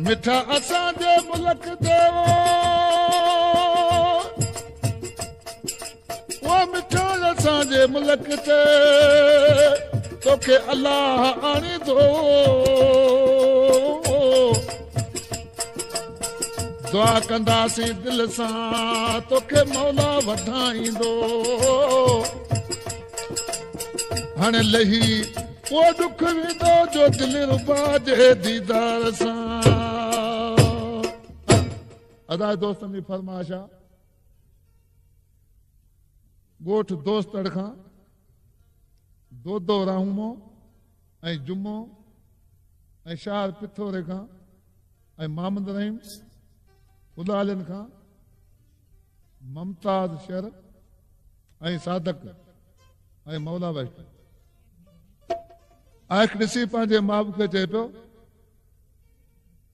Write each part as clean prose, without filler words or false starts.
मिठा असांजे मुल्क देवो वो मिठा असांजे मुल्क ते तोखे अल्लाह आणे दो दुआ कंदासीं दिल सां तोखे मौला वधाईंदो हाणे लही वो दुख वेंदो जो दिल रुबा जे दीदार सां अदा दोस्तन जी फरमाइश आहे ॻोठ दोस्तड़ खां दो राहूमो ऐं जुमो ऐं शहर पिथोरे खां ऐं मोहम्मद रहीम उदालिन खां मुमताज़ शर ऐं सादक ऐं मौला वैष्णो आख ॾिसी पंहिंजे माउ खे चए पियो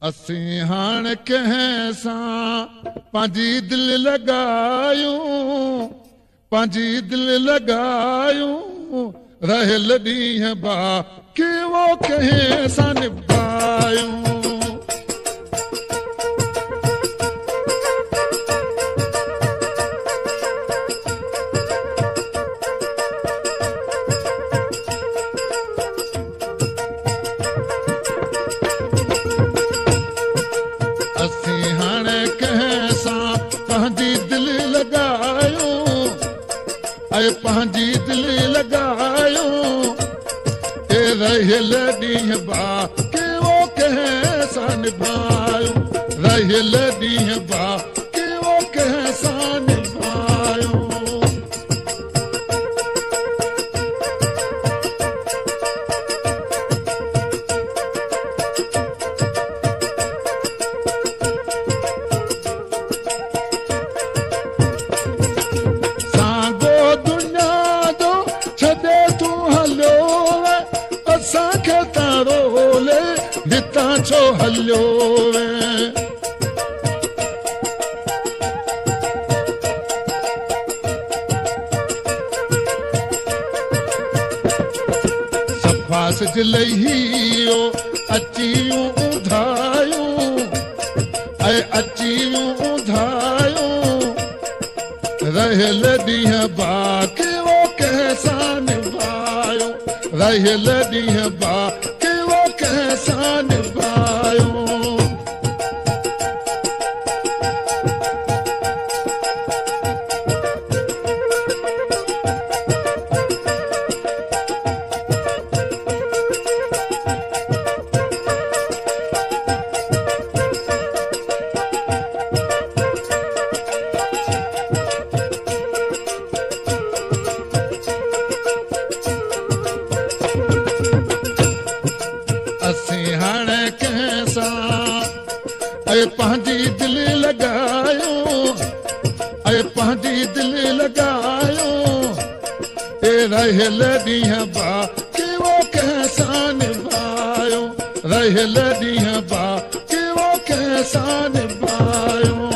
असीं हाणे कंहिं सां पंहिंजी दिलि लॻायूं पंहिंजी दिलि लॻायूं रहियल ॾींहं बाक़ी वो कंहिं सां निभायूं पंहिंजी दिलि लॻायूं ए रहियल ॾींहं बाक़ी वो कंहिं सां निभायूं रहियल ॾींहं बाक़ी वो कंहिं सां निभायूं छो हलियो सफ़ास जिलहियो अचियूं उधायूं ऐं अचियूं उधायूं रहियल ॾींहं बाक़ी वो कंहिं सां निभायूं रहियल ॾींहं बाक़ी वो कंहिं सां निभायूं पंहिंजी दिलि लॻायूं ऐं पंहिंजी दिलि लॻायूं ए रहियल ॾींहं बाक़ी वो कंहिं सां निभायूं रहियल ॾींहं बाक़ी वो कंहिं सां निभायूं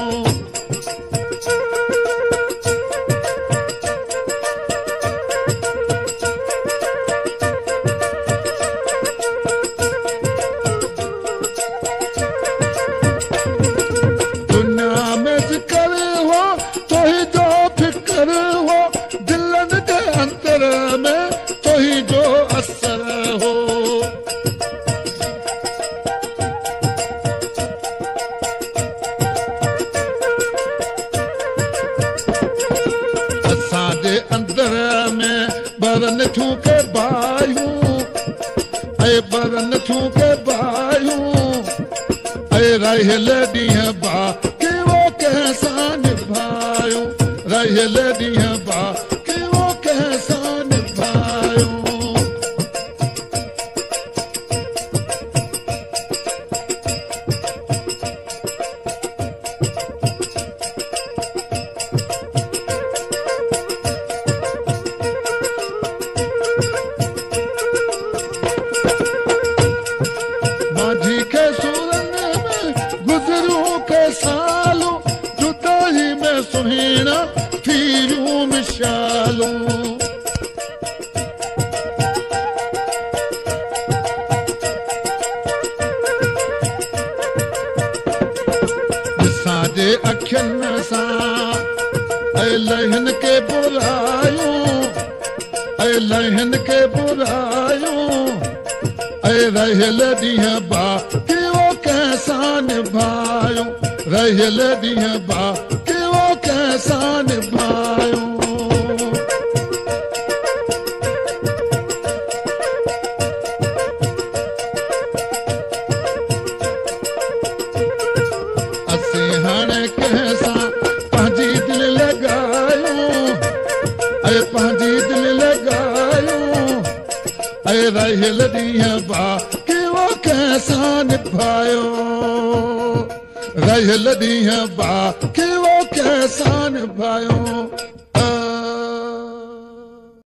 के बायूं ऐं बरन थूं के बायूं ऐं रहियल ॾींहं बाक़ी वो कंहिं सां निभायूं रहियल ॾींहं बाक़ी वो कंहिं सां निभायूं सालू जुदाई में सुहिणा थी शालूं असांजे अखियुनि सां लहन के बुरायूं लहन के बुरायूं रहियल ॾींहं बाक़ी वो कैसां निभायूं रहियल ॾींहं बाक़ी वो कैसां निभायूं असीं हाणे कंहिंसां पंहिंजी दिलि लॻायूं पंहिंजी दिलि लॻायूं रहियल ॾींहं बाक़ी वो कैसां निभायो रहियल ॾींहं बाक़ी वो कैसां निभायो